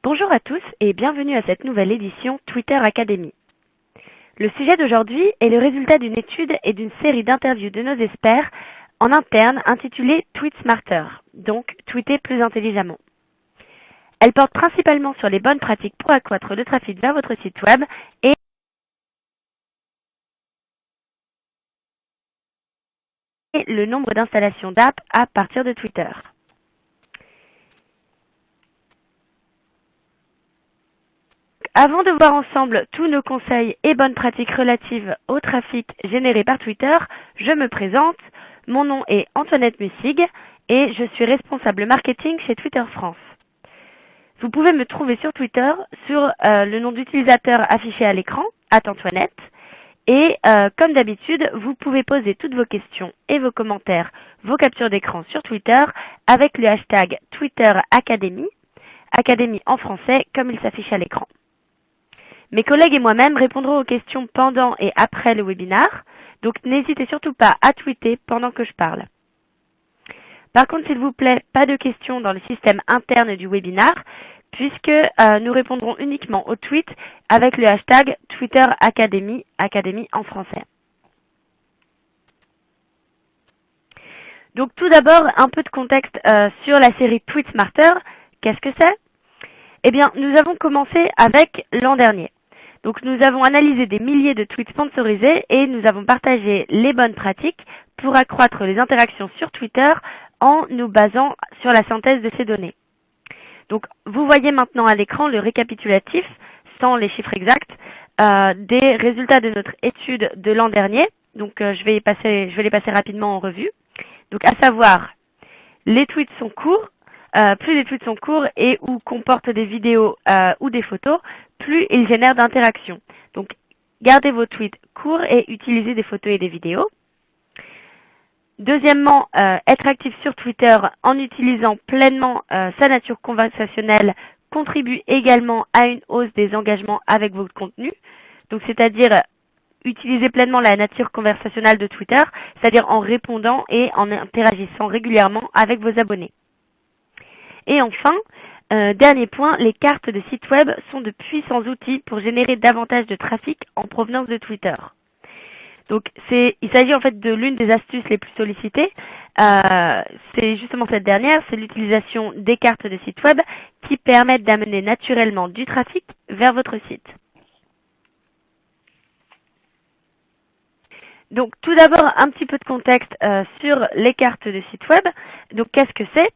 Bonjour à tous et bienvenue à cette nouvelle édition Twitter Academy. Le sujet d'aujourd'hui est le résultat d'une étude et d'une série d'interviews de nos experts en interne intitulée Tweet Smarter, donc tweeter plus intelligemment. Elle porte principalement sur les bonnes pratiques pour accroître le trafic vers votre site web et le nombre d'installations d'app à partir de Twitter. Avant de voir ensemble tous nos conseils et bonnes pratiques relatives au trafic généré par Twitter, je me présente. Mon nom est Antoinette Mussig et je suis responsable marketing chez Twitter France. Vous pouvez me trouver sur Twitter sur le nom d'utilisateur affiché à l'écran, @Antoinette. Et comme d'habitude, vous pouvez poser toutes vos questions et vos commentaires, vos captures d'écran sur Twitter avec le hashtag Twitter Academy, Académie en français comme il s'affiche à l'écran. Mes collègues et moi-même répondrons aux questions pendant et après le webinaire, donc n'hésitez surtout pas à tweeter pendant que je parle. Par contre, s'il vous plaît, pas de questions dans le système interne du webinaire, puisque nous répondrons uniquement aux tweets avec le hashtag Twitter Academy, Académie en français. Donc tout d'abord, un peu de contexte sur la série Tweet Smarter. Qu'est-ce que c'est? Eh bien, nous avons commencé avec l'an dernier. Donc nous avons analysé des milliers de tweets sponsorisés et nous avons partagé les bonnes pratiques pour accroître les interactions sur Twitter en nous basant sur la synthèse de ces données. Donc vous voyez maintenant à l'écran le récapitulatif, sans les chiffres exacts, des résultats de notre étude de l'an dernier. Donc je vais les passer rapidement en revue. Donc à savoir, les tweets sont courts. Plus les tweets sont courts et ou comportent des vidéos ou des photos, plus ils génèrent d'interactions. Donc, gardez vos tweets courts et utilisez des photos et des vidéos. Deuxièmement, être actif sur Twitter en utilisant pleinement sa nature conversationnelle contribue également à une hausse des engagements avec votre contenu. Donc, c'est-à-dire utiliser pleinement la nature conversationnelle de Twitter, c'est-à-dire en répondant et en interagissant régulièrement avec vos abonnés. Et enfin, dernier point, les cartes de site web sont de puissants outils pour générer davantage de trafic en provenance de Twitter. Donc, il s'agit en fait de l'une des astuces les plus sollicitées. C'est justement cette dernière, c'est l'utilisation des cartes de site web qui permettent d'amener naturellement du trafic vers votre site. Donc, tout d'abord, un petit peu de contexte sur les cartes de site web. Donc, qu'est-ce que c'est?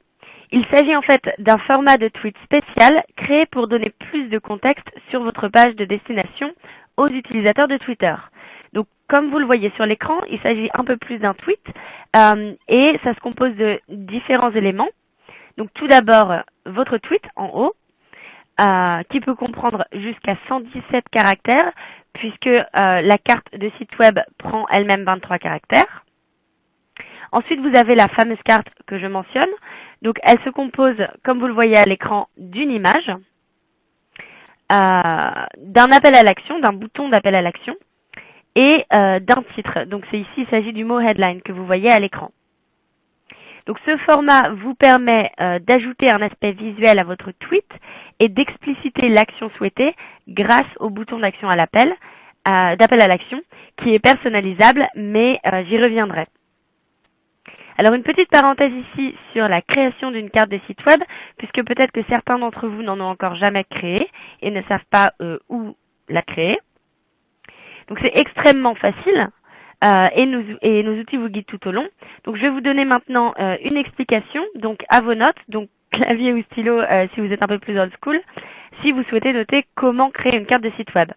Il s'agit en fait d'un format de tweet spécial créé pour donner plus de contexte sur votre page de destination aux utilisateurs de Twitter. Donc, comme vous le voyez sur l'écran, il s'agit un peu plus d'un tweet et ça se compose de différents éléments. Donc, tout d'abord, votre tweet en haut qui peut comprendre jusqu'à 117 caractères puisque la carte de site web prend elle-même 23 caractères. Ensuite, vous avez la fameuse carte que je mentionne. Donc, elle se compose, comme vous le voyez à l'écran, d'une image, d'un appel à l'action, d'un bouton d'appel à l'action et d'un titre. Donc, ici, il s'agit du mot headline que vous voyez à l'écran. Donc, ce format vous permet d'ajouter un aspect visuel à votre tweet et d'expliciter l'action souhaitée grâce au bouton d'action à l'appel, d'appel à l'action, qui est personnalisable, mais j'y reviendrai. Alors une petite parenthèse ici sur la création d'une carte de site web, puisque peut-être que certains d'entre vous n'en ont encore jamais créé et ne savent pas où la créer. Donc c'est extrêmement facile et nos outils vous guident tout au long. Donc je vais vous donner maintenant une explication donc à vos notes, donc clavier ou stylo si vous êtes un peu plus old school, si vous souhaitez noter comment créer une carte de site web.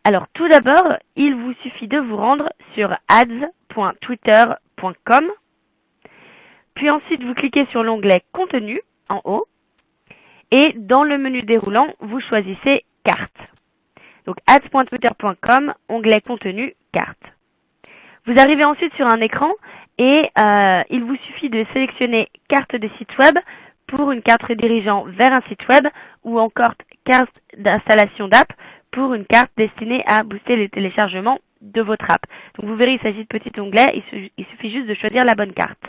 Alors tout d'abord, il vous suffit de vous rendre sur ads.twitter.com, puis ensuite vous cliquez sur l'onglet Contenu en haut et dans le menu déroulant, vous choisissez Carte. Donc ads.twitter.com, onglet Contenu, Carte. Vous arrivez ensuite sur un écran et il vous suffit de sélectionner Carte de site web pour une carte redirigeant vers un site web ou encore carte d'installation d'app pour une carte destinée à booster les téléchargements de votre app. Donc vous verrez, il s'agit de petits onglets, il suffit juste de choisir la bonne carte.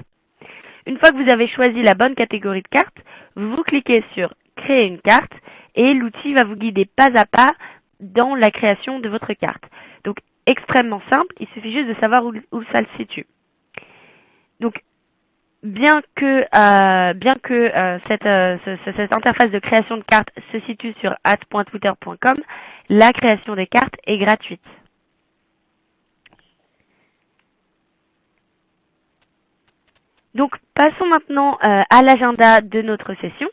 Une fois que vous avez choisi la bonne catégorie de carte, vous cliquez sur créer une carte et l'outil va vous guider pas à pas dans la création de votre carte. Donc, extrêmement simple, il suffit juste de savoir où ça se situe. Donc, bien que cette interface de création de cartes se situe sur @.twitter.com, la création des cartes est gratuite. Donc, passons maintenant à l'agenda de notre session.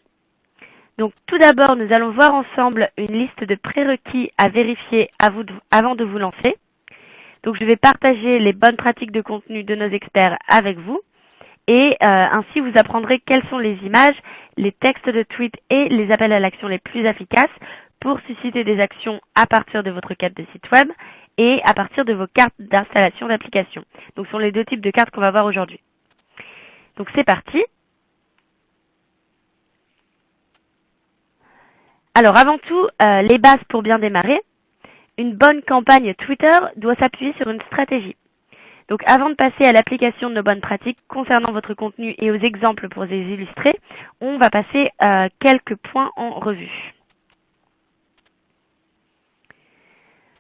Donc, tout d'abord, nous allons voir ensemble une liste de prérequis à vérifier avant de vous lancer. Donc, je vais partager les bonnes pratiques de contenu de nos experts avec vous. Et ainsi, vous apprendrez quelles sont les images, les textes de tweet et les appels à l'action les plus efficaces pour susciter des actions à partir de votre carte de site web et à partir de vos cartes d'installation d'application. Donc, ce sont les deux types de cartes qu'on va voir aujourd'hui. Donc, c'est parti. Alors, avant tout, les bases pour bien démarrer. Une bonne campagne Twitter doit s'appuyer sur une stratégie. Donc, avant de passer à l'application de nos bonnes pratiques concernant votre contenu et aux exemples pour les illustrer, on va passer quelques points en revue.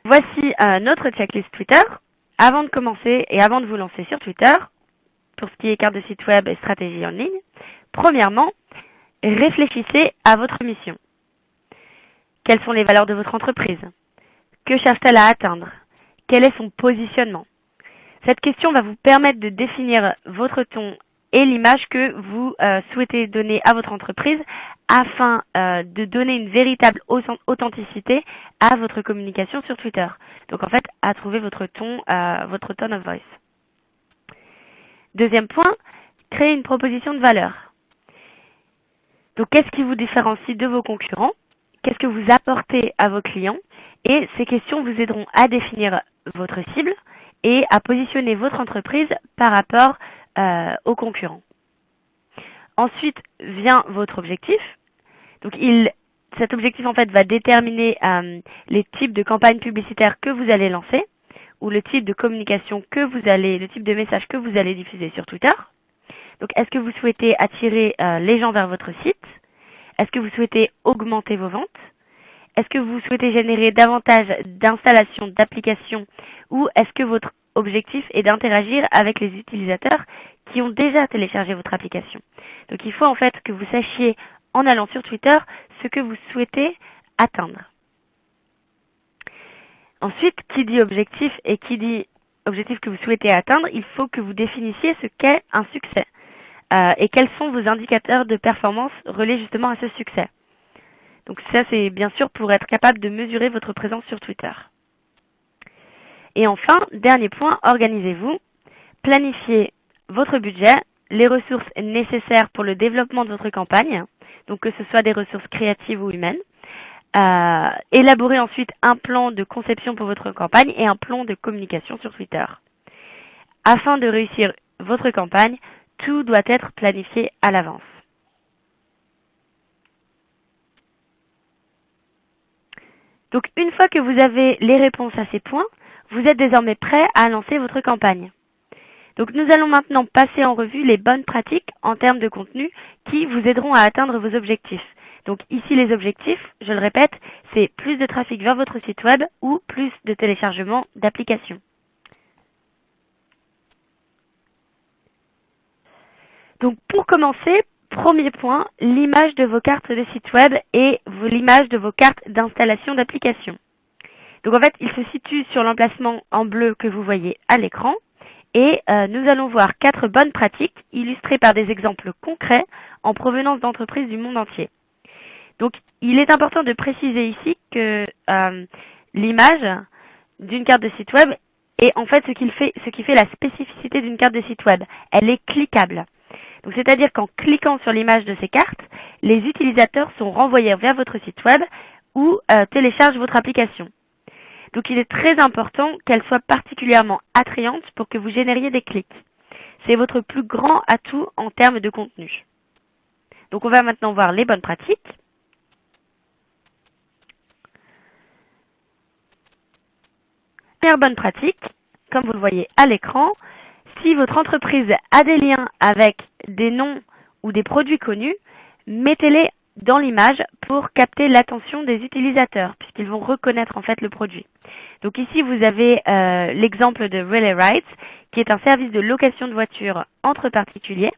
Voici notre checklist Twitter. Avant de commencer et avant de vous lancer sur Twitter, pour ce qui est carte de site web et stratégie en ligne, premièrement, réfléchissez à votre mission. Quelles sont les valeurs de votre entreprise? Que cherche-t-elle à atteindre? Quel est son positionnement? Cette question va vous permettre de définir votre ton et l'image que vous souhaitez donner à votre entreprise afin de donner une véritable authenticité à votre communication sur Twitter. Donc en fait, à trouver votre tone of voice. Deuxième point, créer une proposition de valeur. Donc qu'est-ce qui vous différencie de vos concurrents? Qu'est-ce que vous apportez à vos clients? Et ces questions vous aideront à définir votre cible et à positionner votre entreprise par rapport aux concurrents. Ensuite vient votre objectif. Donc cet objectif en fait va déterminer les types de campagnes publicitaires que vous allez lancer ou le type de communication le type de message que vous allez diffuser sur Twitter. Donc est-ce que vous souhaitez attirer les gens vers votre site? Est-ce que vous souhaitez augmenter vos ventes? Est-ce que vous souhaitez générer davantage d'installations d'applications ou est-ce que votre objectif est d'interagir avec les utilisateurs qui ont déjà téléchargé votre application? Donc il faut en fait que vous sachiez en allant sur Twitter ce que vous souhaitez atteindre. Ensuite, qui dit objectif et qui dit objectif que vous souhaitez atteindre, il faut que vous définissiez ce qu'est un succès et quels sont vos indicateurs de performance reliés justement à ce succès. Donc ça, c'est bien sûr pour être capable de mesurer votre présence sur Twitter. Et enfin, dernier point, organisez-vous. Planifiez votre budget, les ressources nécessaires pour le développement de votre campagne, donc que ce soit des ressources créatives ou humaines. Élaborez ensuite un plan de conception pour votre campagne et un plan de communication sur Twitter. Afin de réussir votre campagne, tout doit être planifié à l'avance. Donc, une fois que vous avez les réponses à ces points, vous êtes désormais prêt à lancer votre campagne. Donc, nous allons maintenant passer en revue les bonnes pratiques en termes de contenu qui vous aideront à atteindre vos objectifs. Donc, ici, les objectifs, je le répète, c'est plus de trafic vers votre site web ou plus de téléchargement d'applications. Donc, pour commencer, premier point, l'image de vos cartes de site web et l'image de vos cartes d'installation d'application. Donc en fait, il se situe sur l'emplacement en bleu que vous voyez à l'écran et nous allons voir 4 bonnes pratiques illustrées par des exemples concrets en provenance d'entreprises du monde entier. Donc il est important de préciser ici que l'image d'une carte de site web est en fait ce qui fait la spécificité d'une carte de site web. Elle est cliquable. Donc, c'est-à-dire qu'en cliquant sur l'image de ces cartes, les utilisateurs sont renvoyés vers votre site web ou téléchargent votre application. Donc il est très important qu'elle soit particulièrement attrayante pour que vous génériez des clics. C'est votre plus grand atout en termes de contenu. Donc on va maintenant voir les bonnes pratiques. Première bonne pratique, comme vous le voyez à l'écran, si votre entreprise a des liens avec des noms ou des produits connus, mettez-les dans l'image pour capter l'attention des utilisateurs, puisqu'ils vont reconnaître en fait le produit. Donc ici, vous avez l'exemple de Relay Rides, qui est un service de location de voitures entre particuliers.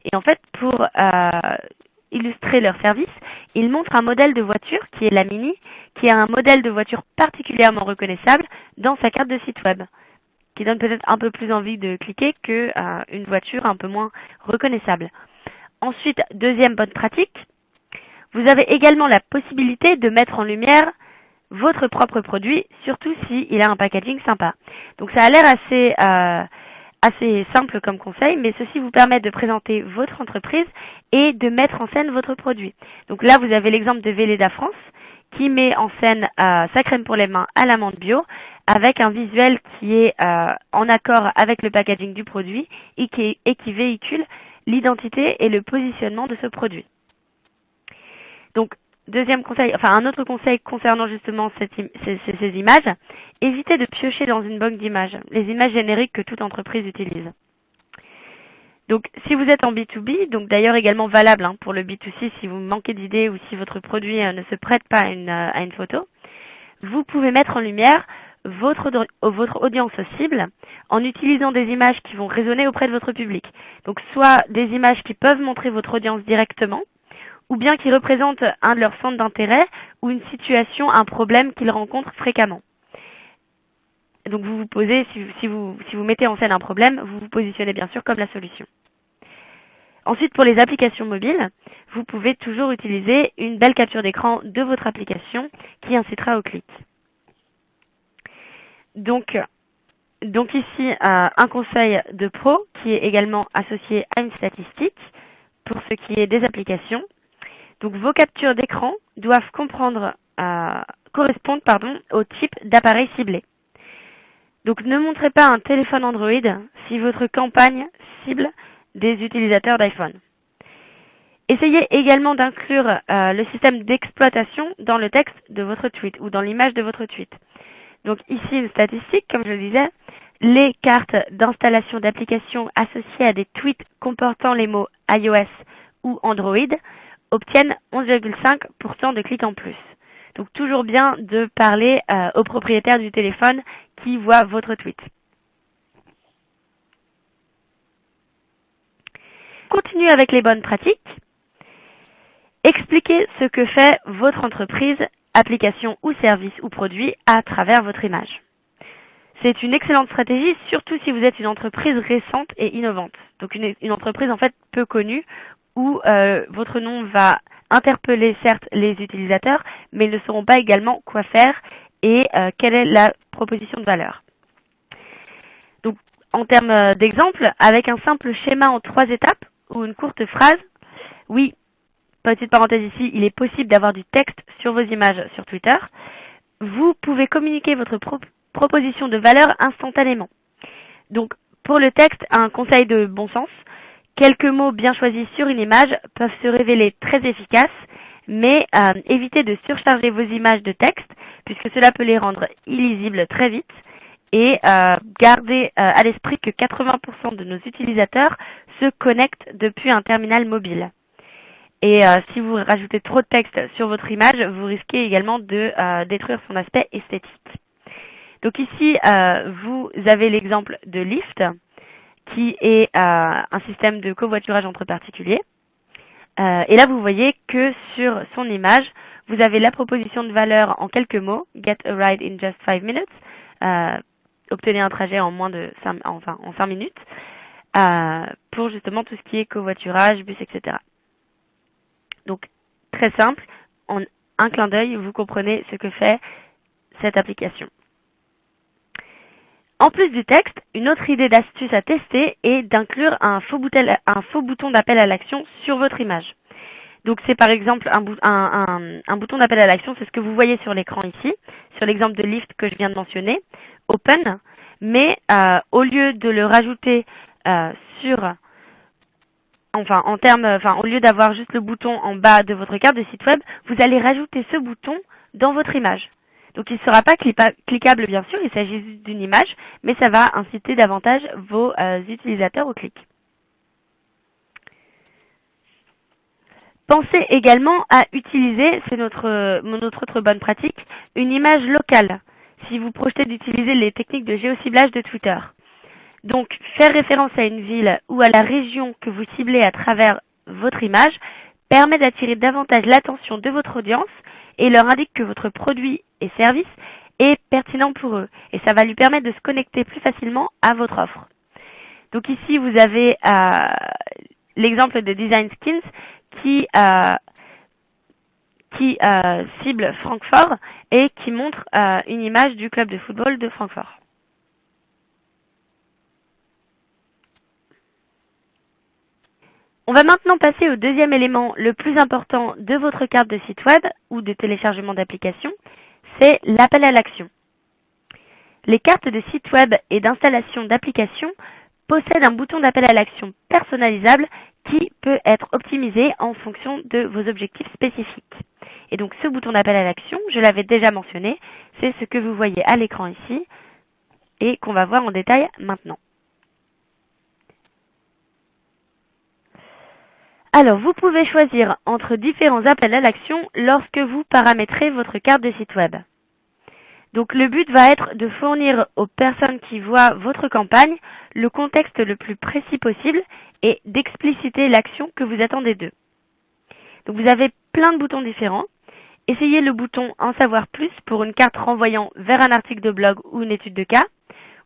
Et en fait, pour illustrer leur service, ils montrent un modèle de voiture, qui est la Mini, qui est un modèle de voiture particulièrement reconnaissable dans sa carte de site web, qui donne peut-être un peu plus envie de cliquer qu'une voiture un peu moins reconnaissable. Ensuite, deuxième bonne pratique, vous avez également la possibilité de mettre en lumière votre propre produit, surtout s'il a un packaging sympa. Donc ça a l'air assez simple comme conseil, mais ceci vous permet de présenter votre entreprise et de mettre en scène votre produit. Donc là, vous avez l'exemple de Velleda France qui met en scène sa crème pour les mains à l'amande bio avec un visuel qui est en accord avec le packaging du produit et qui véhicule l'identité et le positionnement de ce produit. Donc, deuxième conseil, enfin un autre conseil concernant justement ces images, évitez de piocher dans une banque d'images, les images génériques que toute entreprise utilise. Donc, si vous êtes en B2B, donc d'ailleurs également valable pour le B2C si vous manquez d'idées ou si votre produit ne se prête pas à une photo, vous pouvez mettre en lumière votre audience cible en utilisant des images qui vont résonner auprès de votre public. Donc, soit des images qui peuvent montrer votre audience directement, ou bien qui représentent un de leurs centres d'intérêt ou une situation, un problème qu'ils rencontrent fréquemment. Donc vous vous posez, si vous mettez en scène un problème, vous vous positionnez bien sûr comme la solution. Ensuite, pour les applications mobiles, vous pouvez toujours utiliser une belle capture d'écran de votre application qui incitera au clic. Donc ici, un conseil de pro qui est également associé à une statistique pour ce qui est des applications. Donc vos captures d'écran doivent correspondre au type d'appareil ciblé. Donc ne montrez pas un téléphone Android si votre campagne cible des utilisateurs d'iPhone. Essayez également d'inclure le système d'exploitation dans le texte de votre tweet ou dans l'image de votre tweet. Donc ici une statistique, comme je le disais, les cartes d'installation d'applications associées à des tweets comportant les mots iOS ou Android obtiennent 11,5% de clics en plus. Donc toujours bien de parler au propriétaire du téléphone qui voit votre tweet. Continuez avec les bonnes pratiques. Expliquez ce que fait votre entreprise, application ou service ou produit à travers votre image. C'est une excellente stratégie, surtout si vous êtes une entreprise récente et innovante. Donc une entreprise en fait peu connue où votre nom va interpeller certes les utilisateurs, mais ils ne sauront pas également quoi faire et quelle est la proposition de valeur. Donc en termes d'exemple, avec un simple schéma en 3 étapes ou une courte phrase, oui, petite parenthèse ici, il est possible d'avoir du texte sur vos images sur Twitter. Vous pouvez communiquer votre proposition de valeur instantanément. Donc, pour le texte, un conseil de bon sens. Quelques mots bien choisis sur une image peuvent se révéler très efficaces, mais évitez de surcharger vos images de texte, puisque cela peut les rendre illisibles très vite. Et gardez à l'esprit que 80% de nos utilisateurs se connectent depuis un terminal mobile. Et si vous rajoutez trop de texte sur votre image, vous risquez également de détruire son aspect esthétique. Donc ici, vous avez l'exemple de Lyft, qui est un système de covoiturage entre particuliers. Et là, vous voyez que sur son image, vous avez la proposition de valeur en quelques mots, Get a ride in just 5 minutes, obtenez un trajet en moins de 5 minutes, pour justement tout ce qui est covoiturage, bus, etc. Donc, très simple, en un clin d'œil, vous comprenez ce que fait cette application. En plus du texte, une autre idée d'astuce à tester est d'inclure un faux bouton d'appel à l'action sur votre image. Donc c'est par exemple un bouton d'appel à l'action, c'est ce que vous voyez sur l'écran ici, sur l'exemple de Lyft que je viens de mentionner, Open, mais au lieu de le rajouter au lieu d'avoir juste le bouton en bas de votre carte de site web, vous allez rajouter ce bouton dans votre image. Donc il ne sera pas cliquable bien sûr, il s'agit juste d'une image, mais ça va inciter davantage vos utilisateurs au clic. Pensez également à utiliser, c'est notre autre bonne pratique, une image locale, si vous projetez d'utiliser les techniques de géociblage de Twitter. Donc, faire référence à une ville ou à la région que vous ciblez à travers votre image permet d'attirer davantage l'attention de votre audience et leur indique que votre produit et service est pertinent pour eux. Et ça va lui permettre de se connecter plus facilement à votre offre. Donc ici, vous avez l'exemple de Design Skins qui cible Francfort et qui montre une image du club de football de Francfort. On va maintenant passer au deuxième élément le plus important de votre carte de site web ou de téléchargement d'application, c'est l'appel à l'action. Les cartes de site web et d'installation d'applications possèdent un bouton d'appel à l'action personnalisable qui peut être optimisé en fonction de vos objectifs spécifiques. Et donc ce bouton d'appel à l'action, je l'avais déjà mentionné, c'est ce que vous voyez à l'écran ici et qu'on va voir en détail maintenant. Alors, vous pouvez choisir entre différents appels à l'action lorsque vous paramétrez votre carte de site web. Donc, le but va être de fournir aux personnes qui voient votre campagne le contexte le plus précis possible et d'expliciter l'action que vous attendez d'eux. Donc, vous avez plein de boutons différents. Essayez le bouton En savoir plus pour une carte renvoyant vers un article de blog ou une étude de cas,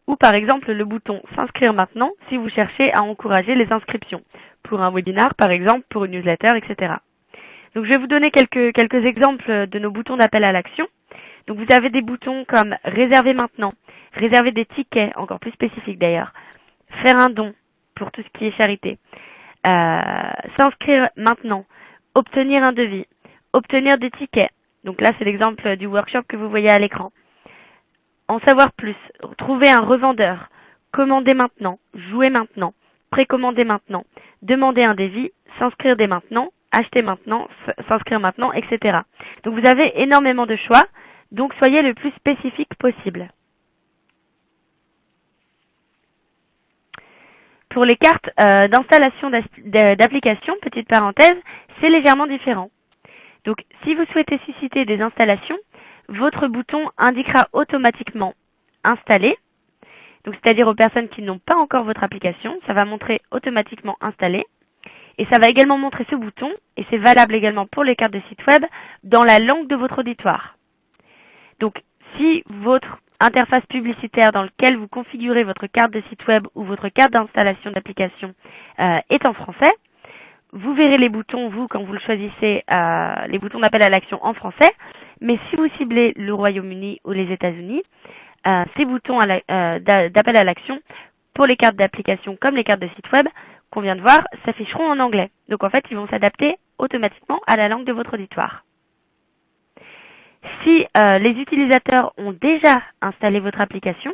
ou par exemple le bouton S'inscrire maintenant si vous cherchez à encourager les inscriptions, pour un webinar par exemple, pour une newsletter, etc. Donc je vais vous donner quelques exemples de nos boutons d'appel à l'action. Donc vous avez des boutons comme Réserver maintenant, réserver des tickets, encore plus spécifiques d'ailleurs, faire un don pour tout ce qui est charité, s'inscrire maintenant, obtenir un devis, obtenir des tickets. Donc là c'est l'exemple du workshop que vous voyez à l'écran. En savoir plus, trouver un revendeur, commander maintenant, jouer maintenant, précommander maintenant, demander un devis, s'inscrire dès maintenant, acheter maintenant, s'inscrire maintenant, etc. Donc vous avez énormément de choix, donc soyez le plus spécifique possible. Pour les cartes d'installation d'applications, petite parenthèse, c'est légèrement différent. Donc si vous souhaitez susciter des installations, votre bouton indiquera automatiquement Installer, donc c'est-à-dire aux personnes qui n'ont pas encore votre application, ça va montrer automatiquement Installer. Et ça va également montrer ce bouton, et c'est valable également pour les cartes de site web, dans la langue de votre auditoire. Donc si votre interface publicitaire dans laquelle vous configurez votre carte de site web ou votre carte d'installation d'application est en français, vous verrez les boutons, quand vous le choisissez, les boutons d'appel à l'action en français. Mais si vous ciblez le Royaume-Uni ou les États-Unis, ces boutons d'appel à l'action pour les cartes d'application comme les cartes de site web qu'on vient de voir s'afficheront en anglais. Donc en fait, ils vont s'adapter automatiquement à la langue de votre auditoire. Si les utilisateurs ont déjà installé votre application,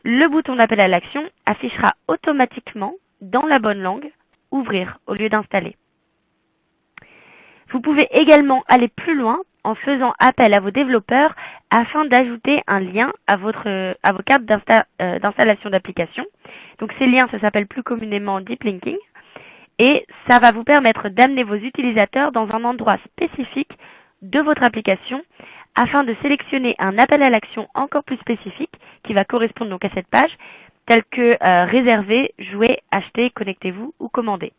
le bouton d'appel à l'action affichera automatiquement dans la bonne langue Ouvrir au lieu d'installer. Vous pouvez également aller plus loin en faisant appel à vos développeurs afin d'ajouter un lien à vos cartes d'installation d'application. Donc ces liens, ça s'appelle plus communément Deep Linking. Et ça va vous permettre d'amener vos utilisateurs dans un endroit spécifique de votre application afin de sélectionner un appel à l'action encore plus spécifique qui va correspondre donc à cette page, tel que réserver, jouer, acheter, connectez-vous ou commander.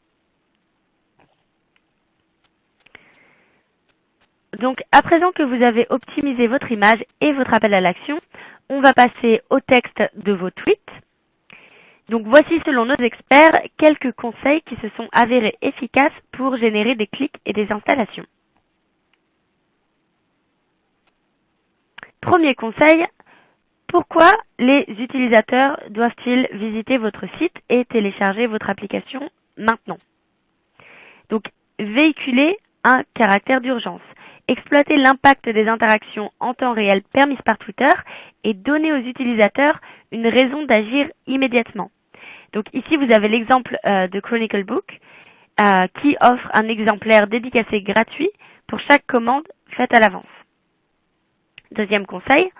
Donc, à présent que vous avez optimisé votre image et votre appel à l'action, on va passer au texte de vos tweets. Donc, voici, selon nos experts, quelques conseils qui se sont avérés efficaces pour générer des clics et des installations. Premier conseil, pourquoi les utilisateurs doivent-ils visiter votre site et télécharger votre application maintenant? Donc, véhiculer un caractère d'urgence. Exploiter l'impact des interactions en temps réel permises par Twitter et donner aux utilisateurs une raison d'agir immédiatement. Donc ici, vous avez l'exemple de Chronicle Book qui offre un exemplaire dédicacé gratuit pour chaque commande faite à l'avance. Deuxième conseil,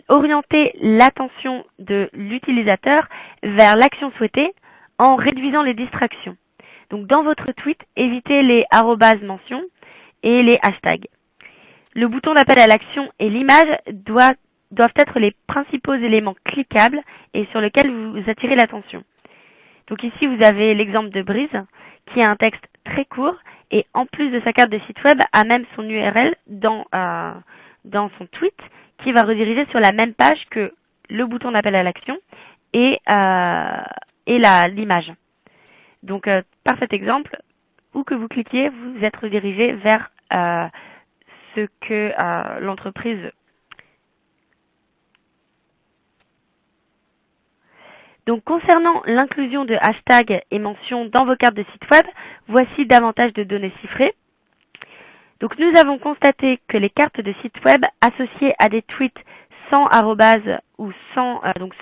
orienter l'attention de l'utilisateur vers l'action souhaitée en réduisant les distractions. Donc dans votre tweet, évitez les arrobas mentions et les hashtags. Le bouton d'appel à l'action et l'image doivent être les principaux éléments cliquables et sur lesquels vous attirez l'attention. Donc ici, vous avez l'exemple de Breeze, qui a un texte très court et en plus de sa carte de site web, a même son URL dans son tweet, qui va rediriger sur la même page que le bouton d'appel à l'action et l'image. Donc, par cet exemple, où que vous cliquiez, vous êtes redirigé vers ce que l'entreprise. Donc, concernant l'inclusion de hashtags et mentions dans vos cartes de site web, voici davantage de données chiffrées. Donc, nous avons constaté que les cartes de site web associées à des tweets sans arrobase ou sans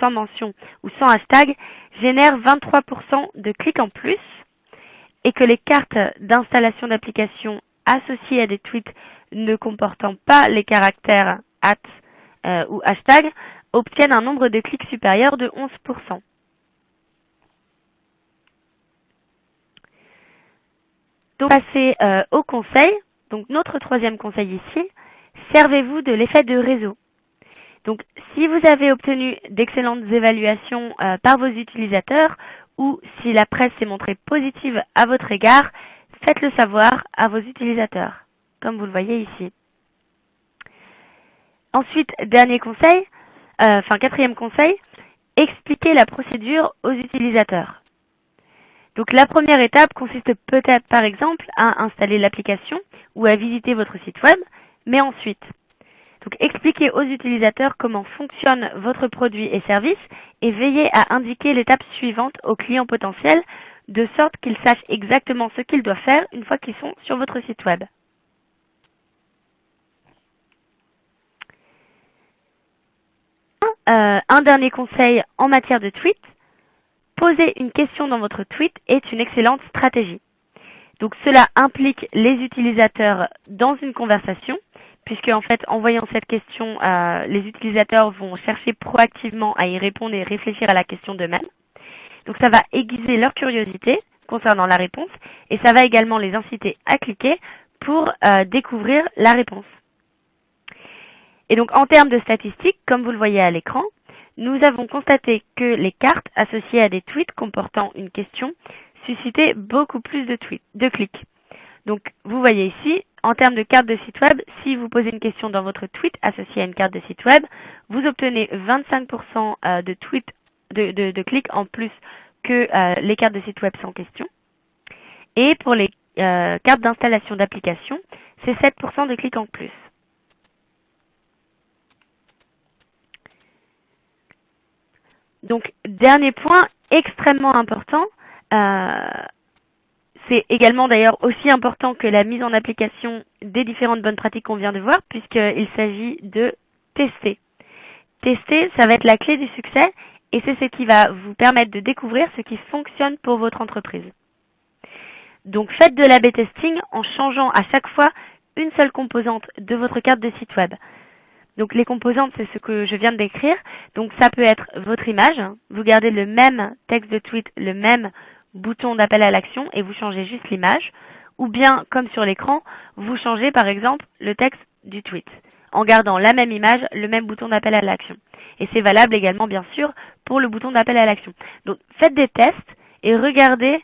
mention ou sans hashtag génèrent 23% de clics en plus et que les cartes d'installation d'applications associées à des tweets ne comportant pas les caractères ou hashtag obtiennent un nombre de clics supérieur de 11%. Donc, passer au conseil. Donc, notre troisième conseil ici, servez-vous de l'effet de réseau. Donc, si vous avez obtenu d'excellentes évaluations par vos utilisateurs ou si la presse s'est montrée positive à votre égard, faites-le savoir à vos utilisateurs, comme vous le voyez ici. Ensuite, quatrième conseil, expliquez la procédure aux utilisateurs. Donc la première étape consiste peut-être par exemple à installer l'application ou à visiter votre site web, mais ensuite, donc expliquez aux utilisateurs comment fonctionne votre produit et service et veillez à indiquer l'étape suivante aux clients potentiels de sorte qu'ils sachent exactement ce qu'ils doivent faire une fois qu'ils sont sur votre site web. Un dernier conseil en matière de tweet. Poser une question dans votre tweet est une excellente stratégie. Donc cela implique les utilisateurs dans une conversation, puisque en fait en voyant cette question, les utilisateurs vont chercher proactivement à y répondre et réfléchir à la question d'eux-mêmes. Donc ça va aiguiser leur curiosité concernant la réponse et ça va également les inciter à cliquer pour découvrir la réponse. Et donc en termes de statistiques, comme vous le voyez à l'écran, nous avons constaté que les cartes associées à des tweets comportant une question suscitaient beaucoup plus de clics. Donc, vous voyez ici, en termes de carte de site web, si vous posez une question dans votre tweet associé à une carte de site web, vous obtenez 25% de clics en plus que les cartes de site web sans question. Et pour les cartes d'installation d'application, c'est 7% de clics en plus. Donc, dernier point extrêmement important, c'est également d'ailleurs aussi important que la mise en application des différentes bonnes pratiques qu'on vient de voir, puisqu'il s'agit de tester. Tester, ça va être la clé du succès et c'est ce qui va vous permettre de découvrir ce qui fonctionne pour votre entreprise. Donc, faites de l'A/B testing en changeant à chaque fois une seule composante de votre carte de site web. Donc les composantes, c'est ce que je viens de décrire. Donc ça peut être votre image. Vous gardez le même texte de tweet, le même bouton d'appel à l'action et vous changez juste l'image. Ou bien, comme sur l'écran, vous changez par exemple le texte du tweet en gardant la même image, le même bouton d'appel à l'action. Et c'est valable également, bien sûr, pour le bouton d'appel à l'action. Donc faites des tests et regardez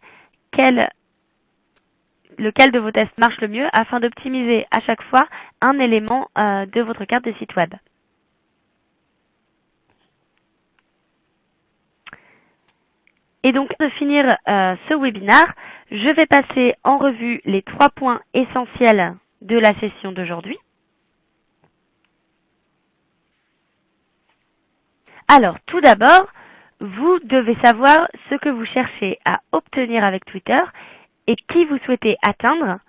lequel de vos tests marche le mieux afin d'optimiser à chaque fois un élément de votre carte de site web. Et donc, de finir ce webinaire, je vais passer en revue les 3 points essentiels de la session d'aujourd'hui. Alors, tout d'abord, vous devez savoir ce que vous cherchez à obtenir avec Twitter et qui vous souhaitez atteindre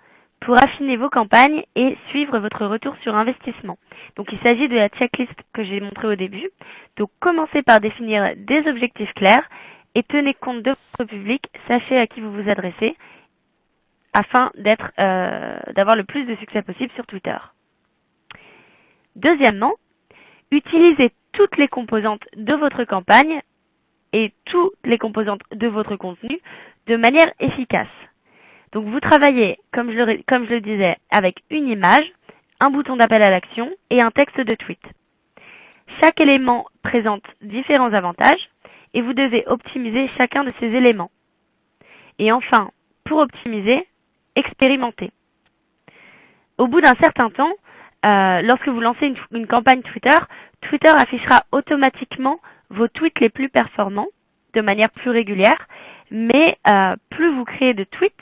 pour affiner vos campagnes et suivre votre retour sur investissement. Donc il s'agit de la checklist que j'ai montrée au début. Donc commencez par définir des objectifs clairs et tenez compte de votre public, sachez à qui vous vous adressez afin d'avoir le plus de succès possible sur Twitter. Deuxièmement, utilisez toutes les composantes de votre campagne et toutes les composantes de votre contenu de manière efficace. Donc vous travaillez, comme je le disais, avec une image, un bouton d'appel à l'action et un texte de tweet. Chaque élément présente différents avantages et vous devez optimiser chacun de ces éléments. Et enfin, pour optimiser, expérimentez. Au bout d'un certain temps, lorsque vous lancez une campagne Twitter, Twitter affichera automatiquement vos tweets les plus performants de manière plus régulière, mais plus vous créez de tweets,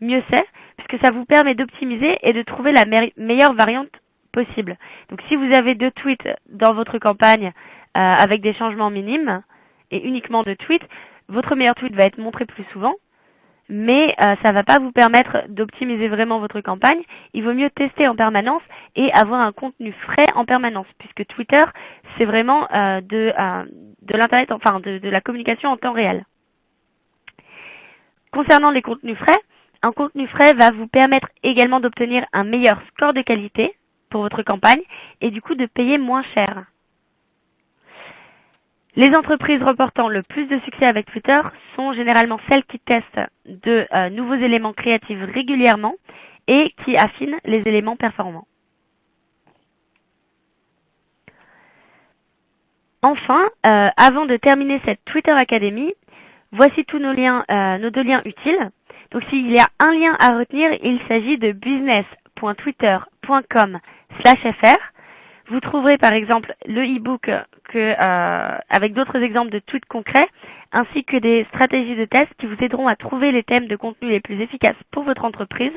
mieux c'est, puisque ça vous permet d'optimiser et de trouver la meilleure variante possible. Donc si vous avez 2 tweets dans votre campagne avec des changements minimes et uniquement 2 tweets, votre meilleur tweet va être montré plus souvent, mais ça ne va pas vous permettre d'optimiser vraiment votre campagne. Il vaut mieux tester en permanence et avoir un contenu frais en permanence, puisque Twitter, c'est vraiment de l'internet, enfin de la communication en temps réel. Concernant les contenus frais, un contenu frais va vous permettre également d'obtenir un meilleur score de qualité pour votre campagne et du coup de payer moins cher. Les entreprises reportant le plus de succès avec Twitter sont généralement celles qui testent de nouveaux éléments créatifs régulièrement et qui affinent les éléments performants. Enfin, avant de terminer cette Twitter Academy, voici tous nos 2 liens utiles. Donc s'il y a un lien à retenir, il s'agit de business.twitter.com/fr. Vous trouverez par exemple le e-book avec d'autres exemples de tweets concrets, ainsi que des stratégies de test qui vous aideront à trouver les thèmes de contenu les plus efficaces pour votre entreprise.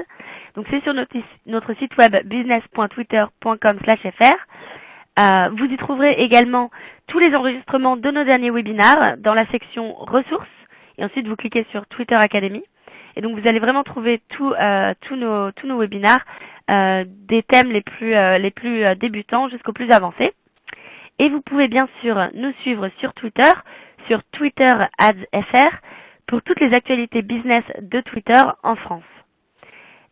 Donc c'est sur notre site web business.twitter.com/fr. Vous y trouverez également tous les enregistrements de nos derniers webinaires dans la section ressources, et ensuite vous cliquez sur Twitter Academy. Et donc vous allez vraiment trouver tous nos webinaires, des thèmes les plus débutants jusqu'aux plus avancés. Et vous pouvez bien sûr nous suivre sur Twitter, sur Twitter Ads FR, pour toutes les actualités business de Twitter en France.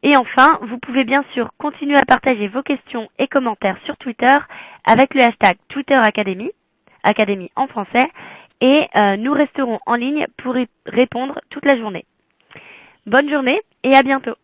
Et enfin, vous pouvez bien sûr continuer à partager vos questions et commentaires sur Twitter avec le hashtag Twitter Academy, Académie en français, et nous resterons en ligne pour y répondre toute la journée. Bonne journée et à bientôt.